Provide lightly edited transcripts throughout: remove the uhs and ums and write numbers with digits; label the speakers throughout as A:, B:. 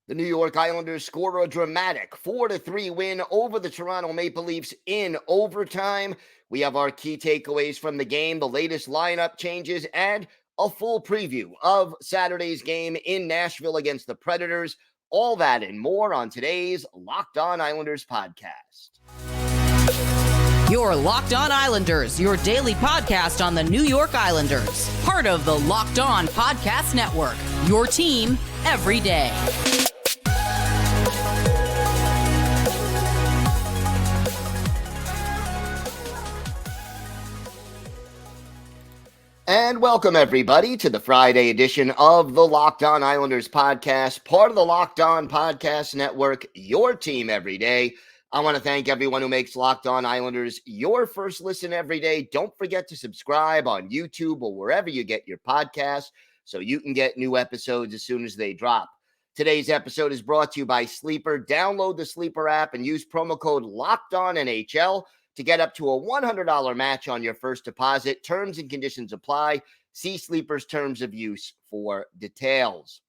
A: The New York Islanders score a dramatic 4-3 win over the Toronto Maple Leafs in overtime. We have our key takeaways from the game, the latest lineup changes, and a full preview of Saturday's game in Nashville against the Predators. All that and more on today's Locked On Islanders podcast.
B: Your Locked On Islanders, your daily podcast on the New York Islanders. Part of the Locked On Podcast Network, your team every day.
A: And welcome, everybody, to the Friday edition of the Locked On Islanders podcast, part of the Locked On Podcast Network, your team every day. I want to thank everyone who makes Locked On Islanders your first listen every day. Don't forget to subscribe on YouTube or wherever you get your podcasts so you can get new episodes as soon as they drop. Today's episode is brought to you by Sleeper. Download the Sleeper app and use promo code LOCKEDONNHL to get up to a $100 match on your first deposit. Terms and conditions apply. See Sleeper's terms of use for details.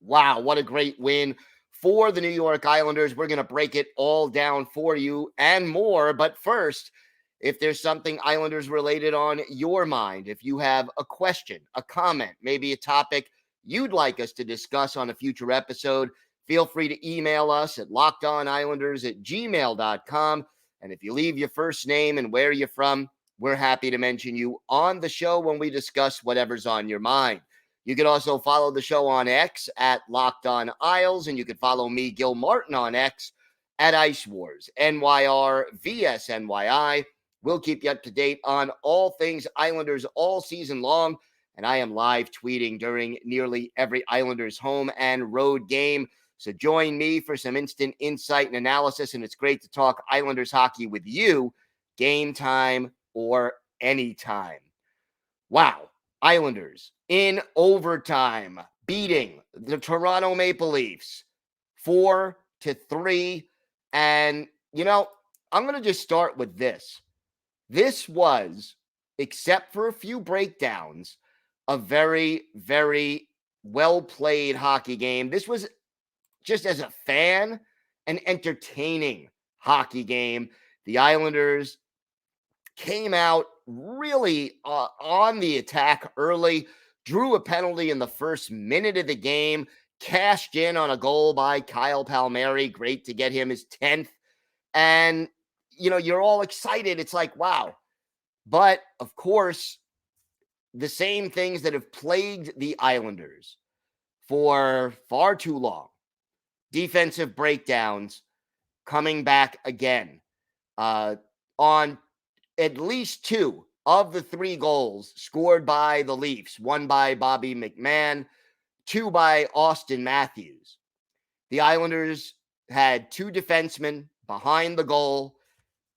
A: Wow, what a great win for the New York Islanders. We're going to break it all down for you and more. But first, if there's something Islanders related on your mind, if you have a question, a comment, maybe a topic you'd like us to discuss on a future episode, feel free to email us at lockedonislanders@gmail.com. And if you leave your first name and where you're from, we're happy to mention you on the show when we discuss whatever's on your mind. You can also follow the show on X at Locked On Isles, and you can follow me, Gil Martin, on X at Ice Wars, NYR vs NYI. We'll keep you up to date on all things Islanders all season long, and I am live tweeting during nearly every Islanders home and road game. So join me for some instant insight and analysis, and it's great to talk Islanders hockey with you, game time or anytime. Wow, Islanders in overtime beating the Toronto Maple Leafs 4-3. And, I'm going to just start with this. This was, except for a few breakdowns, a very, very well-played hockey game. This was, just as a fan, an entertaining hockey game. The Islanders came out really on the attack early, drew a penalty in the first minute of the game, cashed in on a goal by Kyle Palmieri. Great to get him his 10th. And, you're all excited. It's like, wow. But, of course, the same things that have plagued the Islanders for far too long, defensive breakdowns, coming back again on at least two of the three goals scored by the Leafs, one by Bobby McMann, two by Austin Matthews. The Islanders had two defensemen behind the goal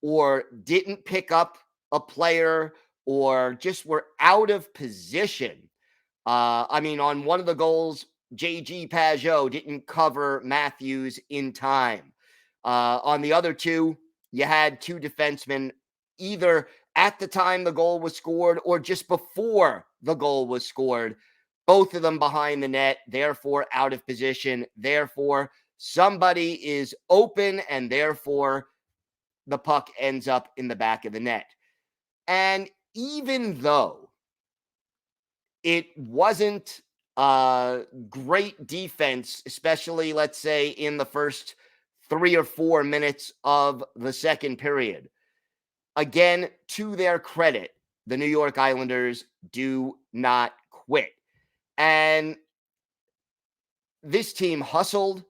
A: or didn't pick up a player or just were out of position. On one of the goals, J.G. Pajot didn't cover Matthews in time. On the other two, you had two defensemen either at the time the goal was scored or just before the goal was scored, both of them behind the net, therefore out of position, therefore somebody is open, and therefore the puck ends up in the back of the net. And even though it wasn't great defense, especially, let's say, in the first 3 or 4 minutes of the second period. Again, to their credit, the New York Islanders do not quit. And this team hustled.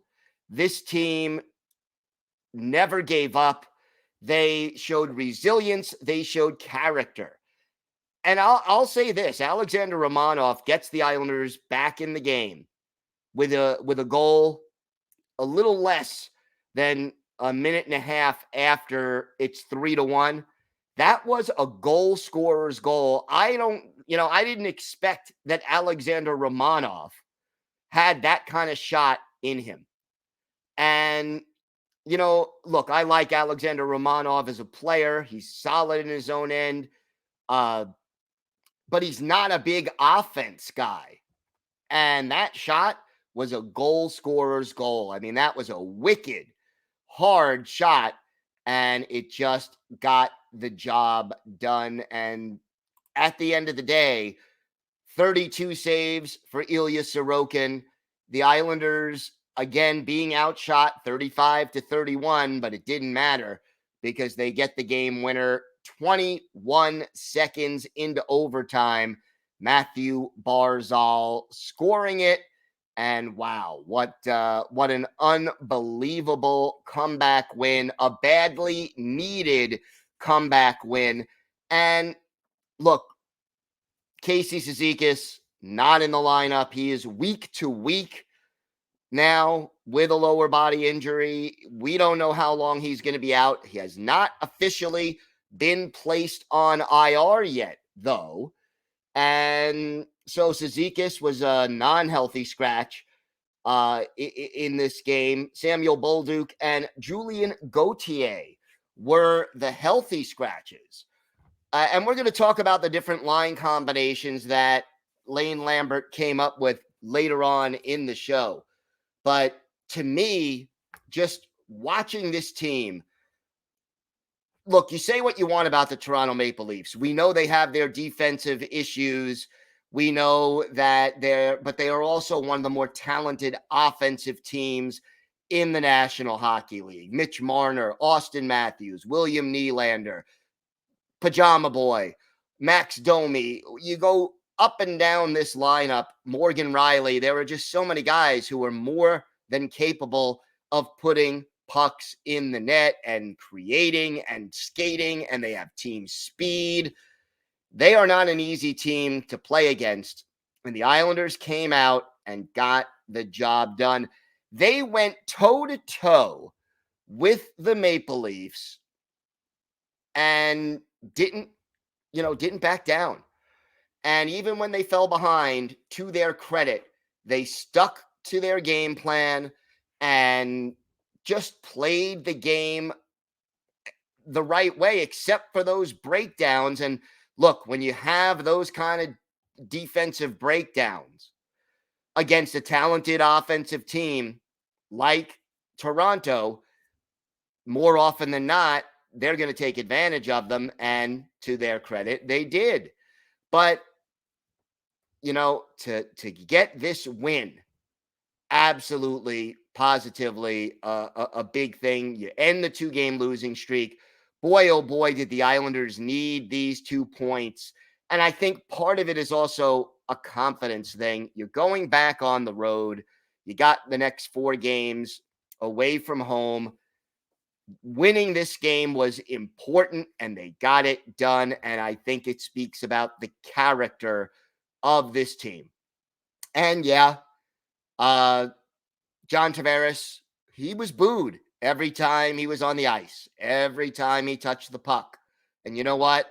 A: This team never gave up. They showed resilience. They showed character. And I'll say this, Alexander Romanov gets the Islanders back in the game with a goal a little less than a minute and a half after it's 3-1. That was a goal scorer's goal. I didn't expect that Alexander Romanov had that kind of shot in him. And, look, I like Alexander Romanov as a player. He's solid in his own end. But he's not a big offense guy. And that shot was a goal scorer's goal. I mean, that was a wicked, hard shot, and it just got the job done. And at the end of the day, 32 saves for Ilya Sorokin. The Islanders, again, being outshot 35-31, but it didn't matter because they get the game winner 21 seconds into overtime. Mathew Barzal scoring it. And wow, what an unbelievable comeback win, a badly needed comeback win. And look, Casey Cizikas not in the lineup. He is week to week now with a lower body injury. We don't know how long he's going to be out. He has not officially been placed on IR yet, though. And so Cizikas was a non-healthy scratch in this game. Samuel Bolduc and Julien Gauthier were the healthy scratches. And we're going to talk about the different line combinations that Lane Lambert came up with later on in the show. But to me, just watching this team, look, you say what you want about the Toronto Maple Leafs. We know they have their defensive issues. We know that but they are also one of the more talented offensive teams in the National Hockey League. Mitch Marner, Austin Matthews, William Nylander, Pajama Boy, Max Domi. You go up and down this lineup, Morgan Riley. There are just so many guys who are more than capable of putting pucks in the net and creating and skating, and they have team speed. They are not an easy team to play against. And the Islanders came out and got the job done. They went toe-to-toe with the Maple Leafs and didn't back down. And even when they fell behind, to their credit, they stuck to their game plan and just played the game the right way, except for those breakdowns. And look, when you have those kind of defensive breakdowns against a talented offensive team like Toronto, more often than not, they're going to take advantage of them. And to their credit, they did. But, to get this win, absolutely, positively, a big thing. You end the 2-game losing streak. Boy, oh boy, did the Islanders need these 2 points. And I think part of it is also a confidence thing. You're going back on the road. You got the next 4 games away from home. Winning this game was important, and they got it done. And I think it speaks about the character of this team. And yeah, John Tavares, he was booed every time he was on the ice, every time he touched the puck. And you know what?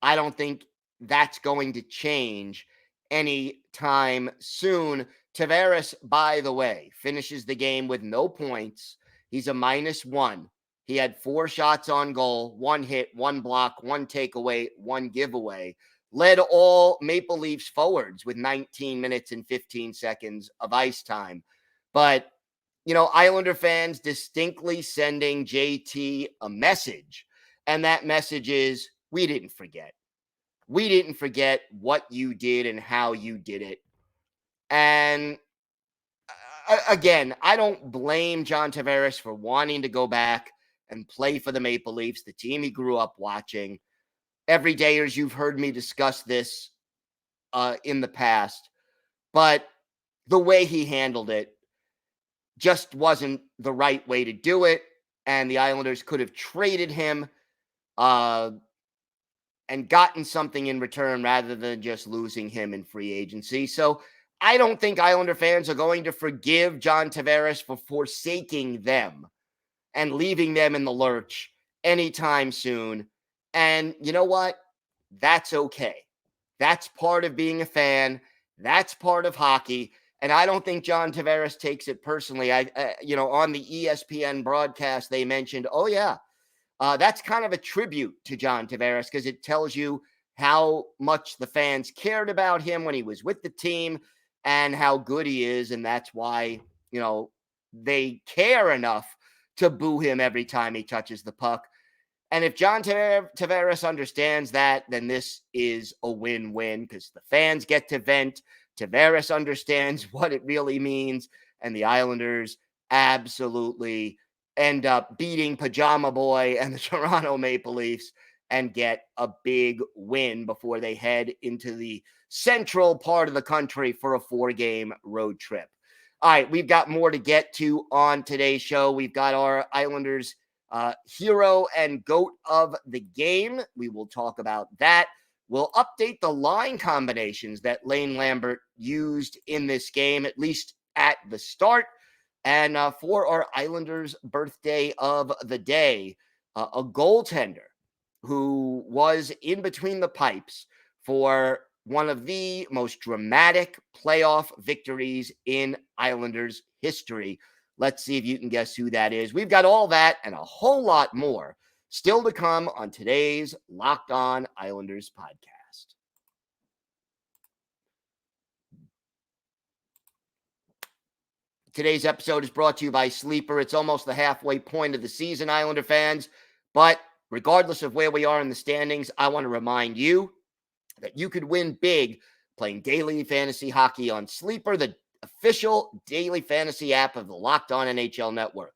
A: I don't think that's going to change anytime soon. Tavares, by the way, finishes the game with no points. He's a -1. He had 4 shots on goal, 1 hit, 1 block, 1 takeaway, 1 giveaway. Led all Maple Leafs forwards with 19 minutes and 15 seconds of ice time. But, Islander fans distinctly sending JT a message. And that message is, we didn't forget. We didn't forget what you did and how you did it. And again, I don't blame John Tavares for wanting to go back and play for the Maple Leafs, the team he grew up watching. Everydayers, you've heard me discuss this in the past, but the way he handled it just wasn't the right way to do it, and the Islanders could have traded him and gotten something in return rather than just losing him in free agency. So I don't think Islander fans are going to forgive John Tavares for forsaking them and leaving them in the lurch anytime soon. And you know what? That's okay. That's part of being a fan. That's part of hockey. And I don't think John Tavares takes it personally. On the ESPN broadcast, they mentioned, that's kind of a tribute to John Tavares because it tells you how much the fans cared about him when he was with the team. and how good he is. And that's why, they care enough to boo him every time he touches the puck. And if John Tavares understands that, then this is a win-win because the fans get to vent. Tavares understands what it really means, and the Islanders absolutely end up beating Pajama Boy and the Toronto Maple Leafs and get a big win before they head into the central part of the country for a 4-game road trip. All right, we've got more to get to on today's show. We've got our Islanders hero and GOAT of the game. We will talk about that. We'll update the line combinations that Lane Lambert used in this game, at least at the start. And for our Islanders birthday of the day, a goaltender who was in between the pipes for one of the most dramatic playoff victories in Islanders history. Let's see if you can guess who that is. We've got all that and a whole lot more still to come on today's Locked On Islanders podcast. Today's episode is brought to you by Sleeper. It's almost the halfway point of the season, Islander fans. But regardless of where we are in the standings, I want to remind you that you could win big playing daily fantasy hockey on Sleeper, the official daily fantasy app of the Locked On NHL Network.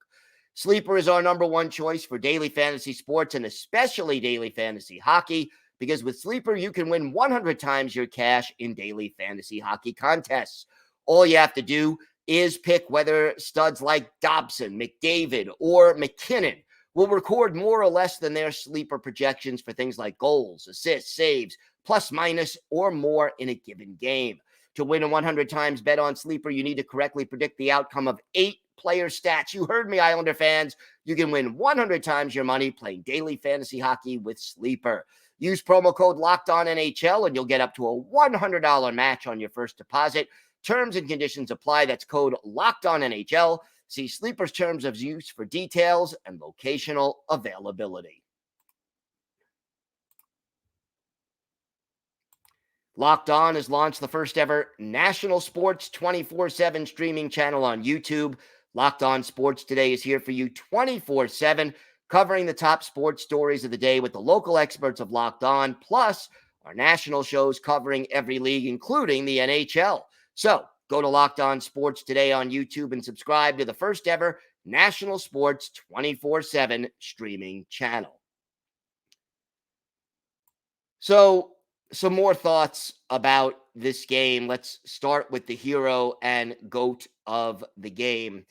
A: Sleeper is our number one choice for daily fantasy sports and especially daily fantasy hockey, because with Sleeper, you can win 100 times your cash in daily fantasy hockey contests. All you have to do is pick whether studs like Dobson, McDavid, or McKinnon will record more or less than their Sleeper projections for things like goals, assists, saves, plus, minus, or more in a given game. To win a 100 times bet on Sleeper, you need to correctly predict the outcome of 8 player stats. You heard me, Islander fans. You can win 100 times your money playing daily fantasy hockey with Sleeper. Use promo code LOCKEDONNHL and you'll get up to a $100 match on your first deposit. Terms and conditions apply. That's code LOCKEDONNHL. See Sleeper's terms of use for details and locational availability. Locked On has launched the first ever national sports 24/7 streaming channel on YouTube. Locked On Sports Today is here for you 24/7, covering the top sports stories of the day with the local experts of Locked On, plus our national shows covering every league, including the NHL. So go to Locked On Sports Today on YouTube and subscribe to the first ever national sports 24/7 streaming channel. So, some more thoughts about this game. Let's start with the hero and GOAT of the game.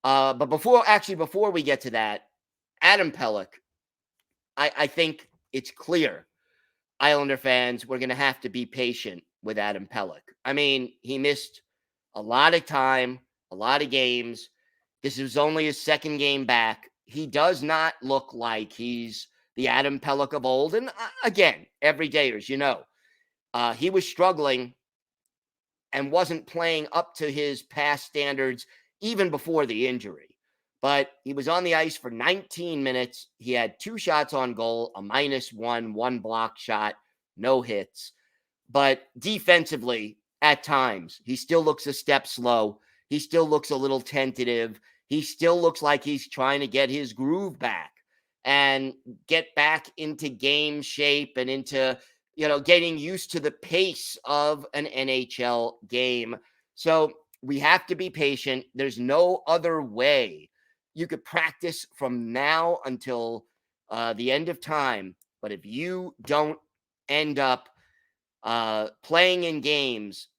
A: But before we get to that, Adam Pelech, I think it's clear, Islander fans, we're going to have to be patient with Adam Pelech. I mean, he missed a lot of time, a lot of games. This is only his second game back. He does not look like he's the Adam Pelech of old. And again, everydayers, he was struggling and wasn't playing up to his past standards even before the injury. But he was on the ice for 19 minutes. He had 2 shots on goal, a -1, 1 block shot, no hits. But defensively, at times, he still looks a step slow. He still looks a little tentative. He still looks like he's trying to get his groove back and get back into game shape and into, getting used to the pace of an NHL game. So we have to be patient. There's no other way. You could practice from now until the end of time. But if you don't end up playing in games,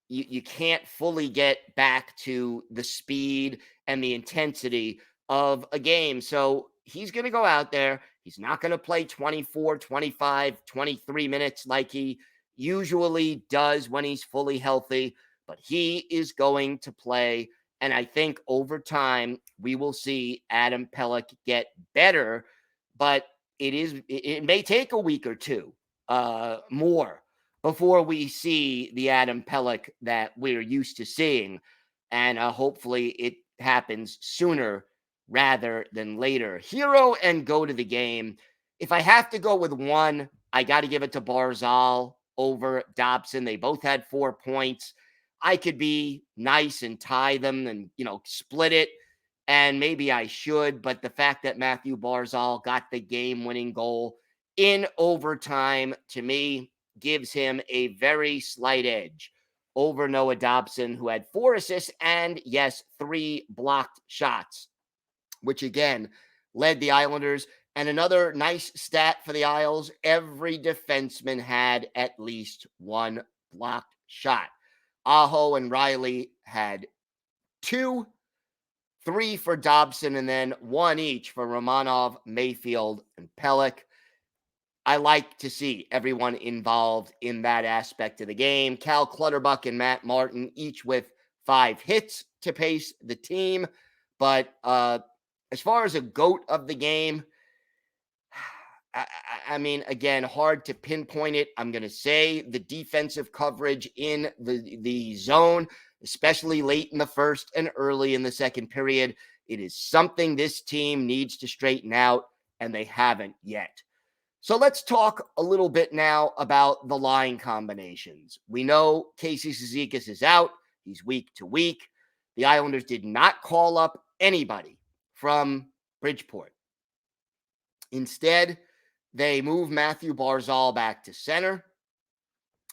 A: you can't fully get back to the speed and the intensity of a game. So he's going to go out there. He's not going to play 24, 25, 23 minutes like he usually does when he's fully healthy, but he is going to play. And I think over time, we will see Adam Pelech get better, but it may take a week or two more before we see the Adam Pelech that we're used to seeing. And hopefully it happens sooner rather than later. Hero and go to the game. If I have to go with one, I got to give it to Barzal over Dobson. They both had 4 points. I could be nice and tie them and, split it. And maybe I should. But the fact that Mathew Barzal got the game-winning goal in overtime, to me, gives him a very slight edge over Noah Dobson, who had 4 assists and, yes, 3 blocked shots, which again led the Islanders. And another nice stat for the Isles, every defenseman had at least 1 blocked shot. Aho and Riley had 2, 3 for Dobson, and then 1 each for Romanov, Mayfield, and Pelech. I like to see everyone involved in that aspect of the game. Cal Clutterbuck and Matt Martin, each with 5 hits to pace the team. But as far as a GOAT of the game, I mean, again, hard to pinpoint it. I'm going to say the defensive coverage in the zone, especially late in the first and early in the second period. It is something this team needs to straighten out, and they haven't yet. So let's talk a little bit now about the line combinations. We know Casey Cizikas is out. He's week to week. The Islanders did not call up anybody from Bridgeport. Instead, they moved Mathew Barzal back to center,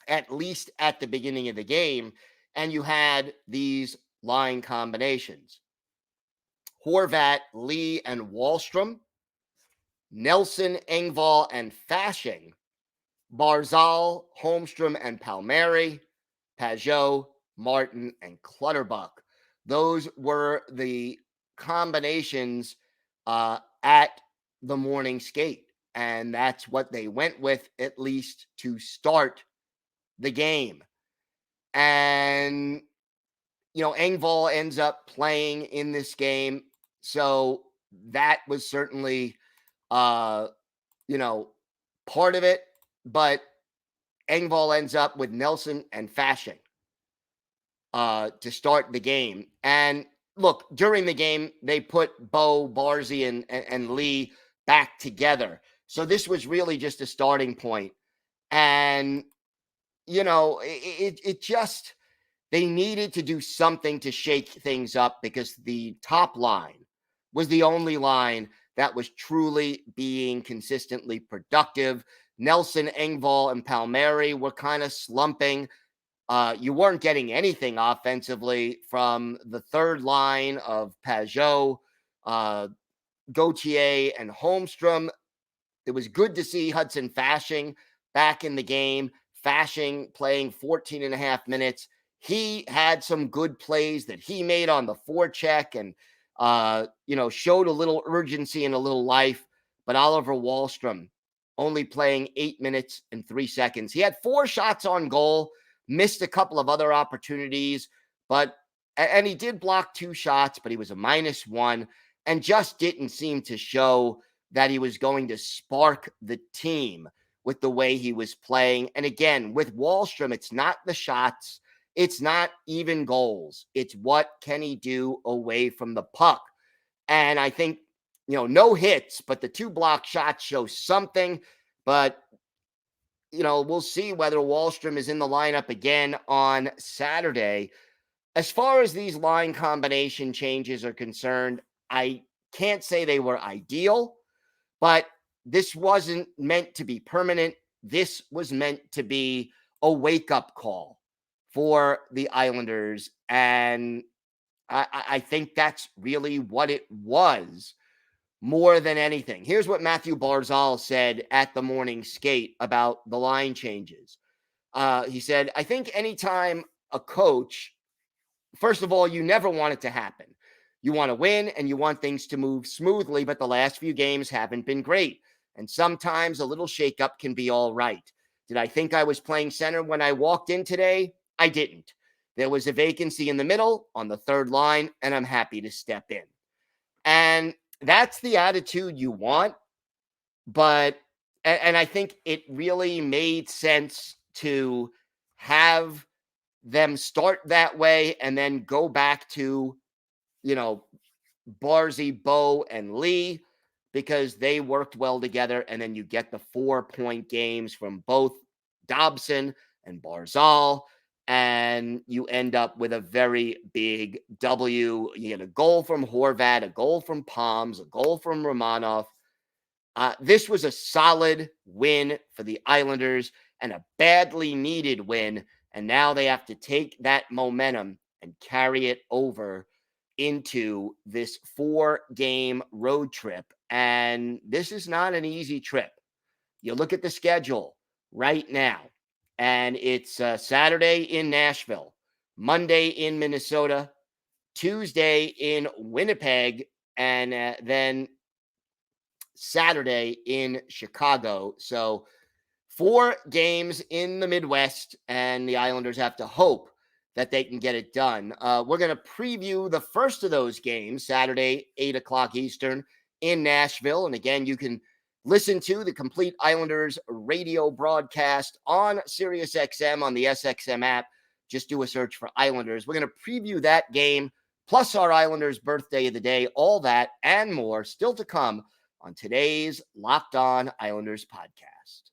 A: at least at the beginning of the game, and you had these line combinations. Horvat, Lee, and Wahlstrom, Nelson, Engvall, and Fasching, Barzal, Holmstrom, and Palmieri, Pajot, Martin, and Clutterbuck. Those were the combinations at the morning skate, and that's what they went with, at least to start the game. And, Engvall ends up playing in this game, so that was certainly part of it, but Engvall ends up with Nelson and Fasching to start the game. And look, during the game, they put Bo, Barzy, and Lee back together. So this was really just a starting point. And, it just, they needed to do something to shake things up because the top line was the only line that was truly being consistently productive. Nelson, Engvall, and Palmieri were kind of slumping. You weren't getting anything offensively from the third line of Pajot, Gauthier, and Holmstrom. It was good to see Hudson Fasching back in the game. Fasching playing 14 and a half minutes. He had some good plays that he made on the forecheck and showed a little urgency and a little life. But Oliver Wahlstrom only playing 8 minutes and 3 seconds. He had 4 shots on goal, missed a couple of other opportunities, and he did block 2 shots, but he was a -1 and just didn't seem to show that he was going to spark the team with the way he was playing. And again, with Wahlstrom, it's not the shots. It's not even goals. It's what can he do away from the puck. And I think, no hits, but the 2 block shots show something. But, we'll see whether Wahlstrom is in the lineup again on Saturday. As far as these line combination changes are concerned, I can't say they were ideal, but this wasn't meant to be permanent. This was meant to be a wake-up call for the Islanders. And I think that's really what it was more than anything. Here's what Mathew Barzal said at the morning skate about the line changes. He said, I think anytime a coach, first of all, you never want it to happen. You want to win and you want things to move smoothly, but the last few games haven't been great. And sometimes a little shakeup can be all right. Did I think I was playing center when I walked in today? I didn't. There was a vacancy in the middle on the third line, and I'm happy to step in. And that's the attitude you want. But I think it really made sense to have them start that way and then go back to, Barzy, Bo, and Lee, because they worked well together. And then you get the 4-point games from both Dobson and Barzal. and you end up with a very big W. You get a goal from Horvat, a goal from Palms, a goal from Romanov. This was a solid win for the Islanders and a badly needed win. And now they have to take that momentum and carry it over into this 4-game road trip. And this is not an easy trip. You look at the schedule right now, and it's Saturday in Nashville, Monday in Minnesota, Tuesday in Winnipeg, and then Saturday in Chicago. So 4 games in the Midwest, and the Islanders have to hope that they can get it done. We're going to preview the first of those games, Saturday, 8 o'clock Eastern in Nashville. And again, you can listen to the complete Islanders radio broadcast on SiriusXM on the SXM app. Just do a search for Islanders. We're going to preview that game, plus our Islanders birthday of the day, all that and more still to come on today's Locked On Islanders podcast.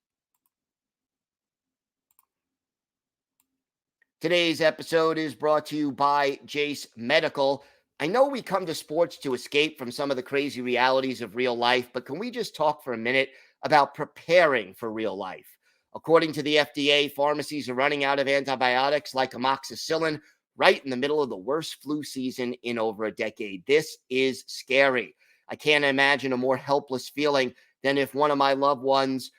A: Today's episode is brought to you by Jase Medical. I know we come to sports to escape from some of the crazy realities of real life, but can we just talk for a minute about preparing for real life? According to the FDA, pharmacies are running out of antibiotics like amoxicillin right in the middle of the worst flu season in over a decade. This is scary. I can't imagine a more helpless feeling than if one of my loved ones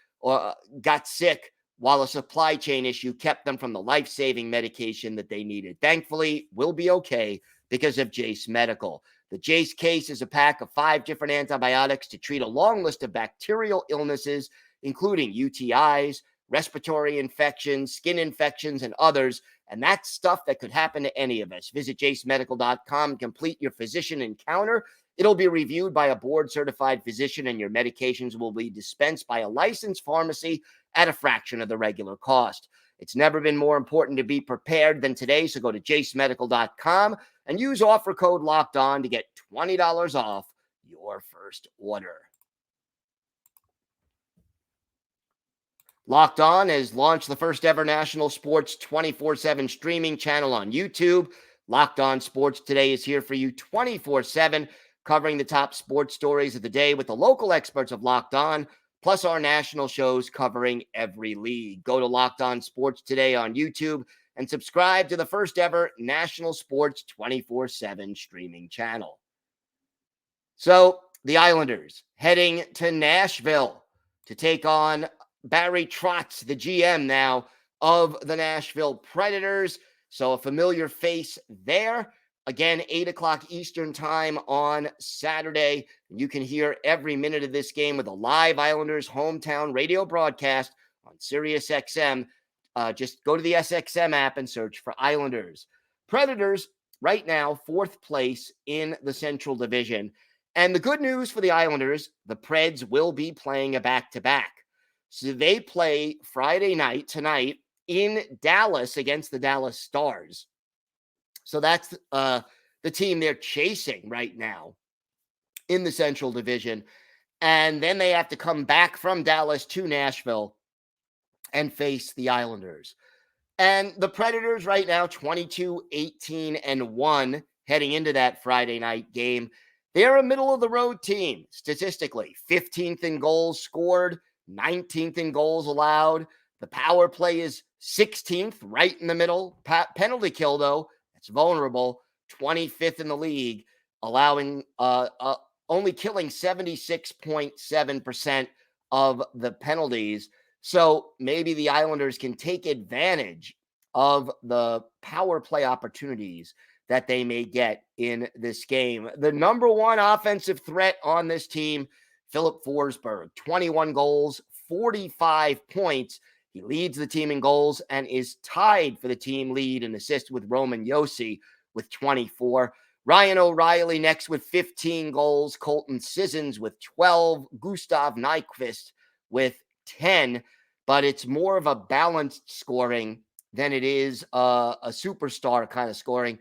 A: got sick while a supply chain issue kept them from the life-saving medication that they needed. Thankfully, we'll be okay because of Jase Medical. The Jase case is a pack of 5 different antibiotics to treat a long list of bacterial illnesses, including UTIs, respiratory infections, skin infections, and others. And that's stuff that could happen to any of us. Visit jasemedical.com and complete your physician encounter. It'll be reviewed by a board-certified physician, and your medications will be dispensed by a licensed pharmacy at a fraction of the regular cost. It's never been more important to be prepared than today, so go to jasemedical.com and use offer code LOCKEDON to get $20 off your first order. Locked On has launched the first ever national sports 24/7 streaming channel on YouTube. Locked On Sports Today is here for you 24/7, covering the top sports stories of the day with the local experts of Locked On, plus our national shows covering every league. Go to Locked On Sports Today on YouTube and subscribe to the first ever national sports 24/7 streaming channel. So the Islanders heading to Nashville to take on Barry Trotz, the GM now of the Nashville Predators. So a familiar face there. Again, 8 o'clock Eastern time on Saturday. You can hear every minute of this game with a live Islanders hometown radio broadcast on SiriusXM. Just go to the SXM app and search for Islanders. Predators right now, 4th place in the Central Division. And the good news for the Islanders, the Preds will be playing a back-to-back. So they play Friday night, tonight, in Dallas against the Dallas Stars. So that's the team they're chasing right now in the Central Division. And then they have to come back from Dallas to Nashville and face the Islanders. And the Predators right now, 22-18-1, heading into that Friday night game. They're a middle-of-the-road team, statistically. 15th in goals scored, 19th in goals allowed. The power play is 16th, right in the middle. Penalty kill, though, it's vulnerable, 25th in the league, allowing only killing 76.7% of the penalties. So maybe the Islanders can take advantage of the power play opportunities that they may get in this game. The number one offensive threat on this team, Philip Forsberg, 21 goals, 45 points. He leads the team in goals and is tied for the team lead in assists with Roman Josi with 24. Ryan O'Reilly next with 15 goals. Colton Sissons with 12. Gustav Nyquist with 10. But it's more of a balanced scoring than it is a superstar kind of scoring.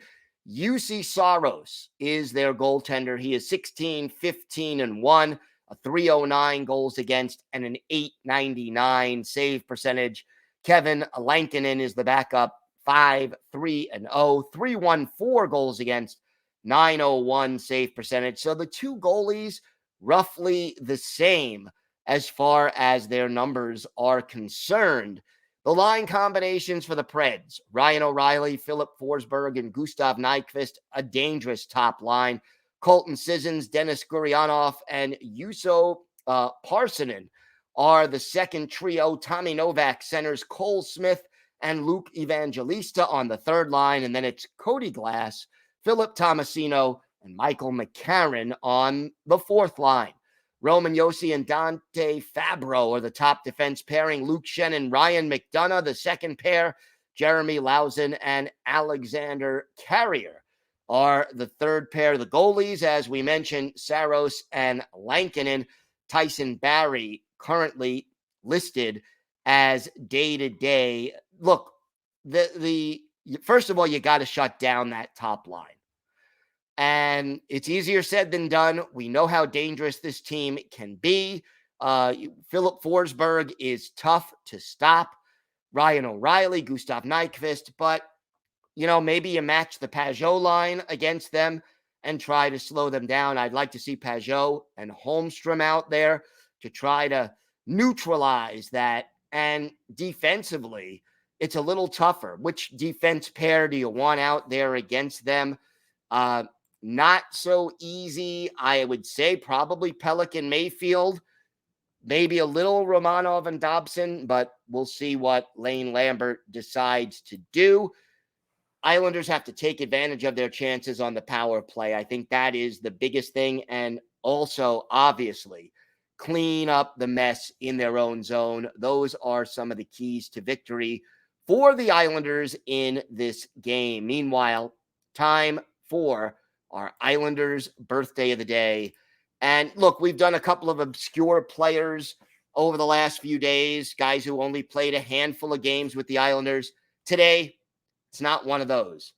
A: UC Saros is their goaltender. He is 16-15-1. A 309 goals against and an 899 save percentage. Kevin Lankinen is the backup 5-3-0, 314 goals against, 901 save percentage. So the two goalies roughly the same as far as their numbers are concerned. The line combinations for the Preds: Ryan O'Reilly, Philip Forsberg, and Gustav Nyquist, a dangerous top line. Colton Sissons, Denis Gurianov, and Juuso Parssinen are the second trio. Tommy Novak centers Cole Smith and Luke Evangelista on the third line. And then it's Cody Glass, Philip Tomasino, and Michael McCarron on the fourth line. Roman Josi and Dante Fabro are the top defense pairing. Luke Shen and Ryan McDonough, the second pair. Jeremy Lauzon and Alexander Carrier are the third pair. The goalies, as we mentioned, Saros and Lankinen. Tyson Barrie currently listed as day-to-day. Look, the first of all, you got to shut down that top line. And it's easier said than done. We know how dangerous this team can be. Philip Forsberg is tough to stop. Ryan O'Reilly, Gustav Nyquist, but, maybe you match the Pajot line against them and try to slow them down. I'd like to see Pajot and Holmstrom out there to try to neutralize that. And defensively, it's a little tougher. Which defense pair do you want out there against them? Not so easy. I would say probably Pelech and Mayfield, maybe a little Romanov and Dobson, but we'll see what Lane Lambert decides to do. Islanders have to take advantage of their chances on the power play. I think that is the biggest thing. And also, obviously, clean up the mess in their own zone. Those are some of the keys to victory for the Islanders in this game. Meanwhile, time for our Islanders birthday of the day. And look, we've done a couple of obscure players over the last few days, guys who only played a handful of games with the Islanders. Today, it's not one of those.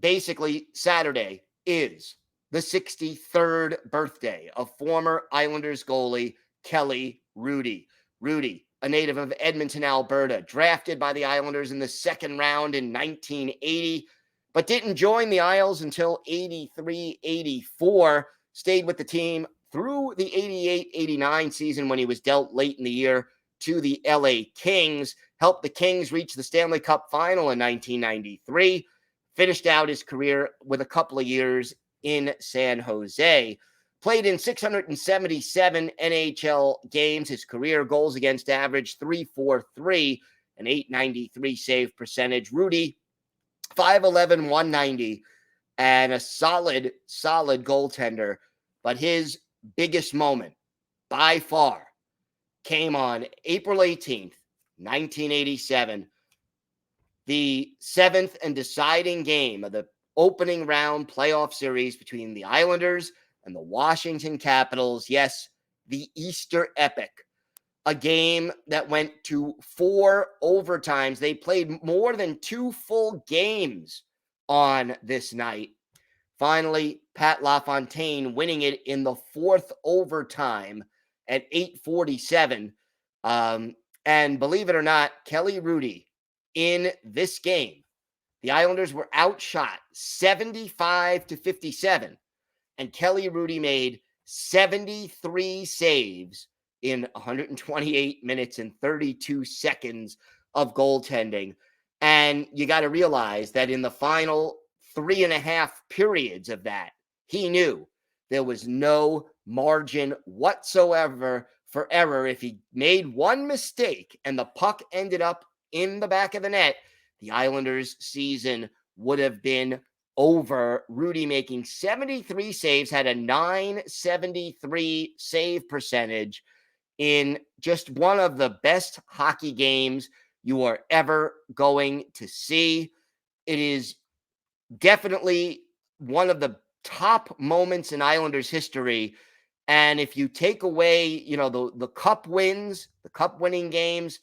A: Basically, Saturday is the 63rd birthday of former Islanders goalie Kelly Hrudey. Hrudey, a native of Edmonton, Alberta, drafted by the Islanders in the second round in 1980, but didn't join the Isles until 83-84, stayed with the team through the 88-89 season when he was dealt late in the year to the LA Kings, helped the Kings reach the Stanley Cup final in 1993, finished out his career with a couple of years in San Jose, played in 677 NHL games. His career goals against average .343, an .893 save percentage. Hrudey, 5'11", 190, and a solid goaltender. But his biggest moment, by far, came on April 18th, 1987, the seventh and deciding game of the opening round playoff series between the Islanders and the Washington Capitals. Yes, the Easter Epic, a game that went to 4 overtimes. They played more than 2 full games on this night. Finally, Pat LaFontaine winning it in the 4th overtime at 8:47. And believe it or not, Kelly Hrudey in this game, the Islanders were outshot 75-57, and Kelly Hrudey made 73 saves in 128 minutes and 32 seconds of goaltending. And you got to realize that in the final 3.5 periods of that, he knew there was no margin whatsoever for error. If he made one mistake and the puck ended up in the back of the net, the Islanders' season would have been over. Hrudey making 73 saves, had a .973 save percentage in just one of the best hockey games you are ever going to see. It is definitely one of the top moments in Islanders history. And if you take away, the cup wins, the cup winning games,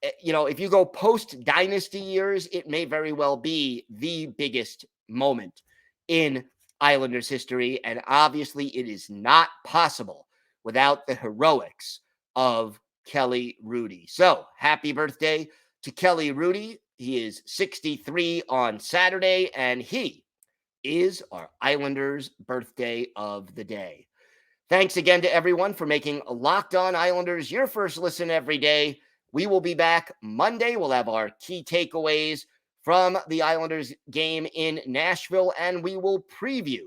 A: if you go post dynasty years, it may very well be the biggest moment in Islanders history. And obviously it is not possible without the heroics of Kelly Hrudey. So happy birthday to Kelly Rudy. He is 63 on Saturday, and he is our Islanders' birthday of the day. Thanks again to everyone for making Locked On Islanders your first listen every day. We will be back Monday. We'll have our key takeaways from the Islanders game in Nashville, and we will preview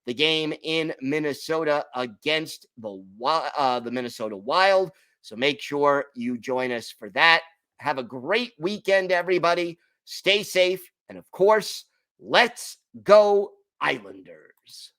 A: the game in Minnesota against the Minnesota Wild. So make sure you join us for that. Have a great weekend, everybody. Stay safe. And of course, let's go Islanders.